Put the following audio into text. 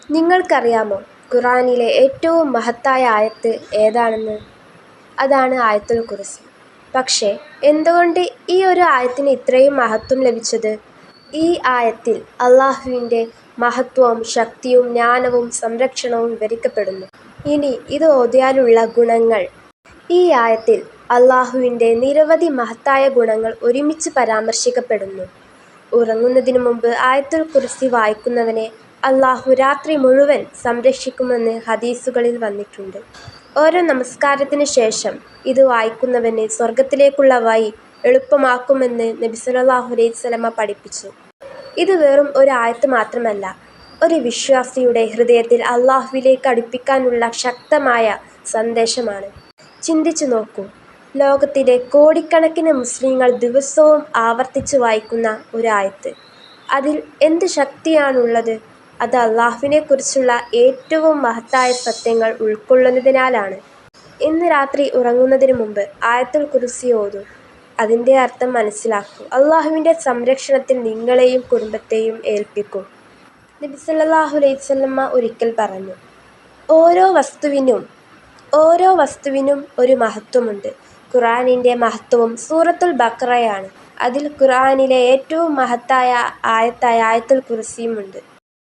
നിങ്ങൾക്കറിയാമോ ഖുർആനിലെ ഏറ്റവും മഹത്തായ ആയത്ത് ഏതാണെന്ന്? അതാണ് ആയത്തുൽ കുർസി. പക്ഷേ എന്തുകൊണ്ട് ഈ ഒരു ആയത്തിന് ഇത്രയും മഹത്വം ലഭിച്ചത്? ഈ ആയത്തിൽ അല്ലാഹുവിൻ്റെ മഹത്വവും ശക്തിയും ജ്ഞാനവും സംരക്ഷണവും വിവരിക്കപ്പെടുന്നു. ഇനി ഇത് ഓതിയാലുള്ള ഗുണങ്ങൾ. ഈ ആയത്തിൽ അല്ലാഹുവിൻ്റെ നിരവധി മഹത്തായ ഗുണങ്ങൾ ഒരുമിച്ച് പരാമർശിക്കപ്പെടുന്നു. ഉറങ്ങുന്നതിനു മുമ്പ് ആയത്തുൽ കുർസി വായിക്കുന്നവനെ അല്ലാഹു രാത്രി മുഴുവൻ സംരക്ഷിക്കുമെന്ന് ഹദീസുകളിൽ വന്നിട്ടുണ്ട്. ഓരോ നമസ്കാരത്തിന് ശേഷം ഇത് വായിക്കുന്നവന് സ്വർഗ്ഗത്തിലേക്കുള്ള വഴി എളുപ്പമാക്കുമെന്ന് നബി സല്ലല്ലാഹു അലൈഹി വസല്ലമ പഠിപ്പിച്ചു. ഇത് വെറും ഒരു ആയത്ത് മാത്രമല്ല, ഒരു വിശ്വാസിയുടെ ഹൃദയത്തിൽ അല്ലാഹുവിലേക്ക് അടുപ്പിക്കാനുള്ള ശക്തമായ സന്ദേശമാണ്. ചിന്തിച്ചു നോക്കൂ, ലോകത്തിലെ കോടിക്കണക്കിന് മുസ്ലിങ്ങൾ ദിവസവും ആവർത്തിച്ച് വായിക്കുന്ന ഒരു ആയത്ത്. അതിൽ എന്ത് ശക്തിയാണുള്ളത്? അത് അല്ലാഹുവിനെക്കുറിച്ചുള്ള ഏറ്റവും മഹത്തായ സത്യങ്ങൾ ഉൾക്കൊള്ളുന്നതിനാലാണ്. ഇന്ന് രാത്രി ഉറങ്ങുന്നതിന് മുമ്പ് ആയത്തുൽ കുർസി ഓതൂ. അതിൻ്റെ അർത്ഥം മനസ്സിലാക്കൂ. അല്ലാഹുവിൻ്റെ സംരക്ഷണത്തിൽ നിങ്ങളെയും കുടുംബത്തെയും ഏൽപ്പിക്കും. നബി സല്ലല്ലാഹു അലൈഹി വസല്ലമ ഒരിക്കൽ പറഞ്ഞു, ഓരോ വസ്തുവിനും ഒരു മഹത്വമുണ്ട്. ഖുർആനിൻ്റെ മഹത്വവും സൂറത്തുൽ ബഖറയാണ്. അതിൽ ഖുർആനിലെ ഏറ്റവും മഹത്തായ ആയത്തായ ആയത്തുൽ കുർസിയുമുണ്ട്.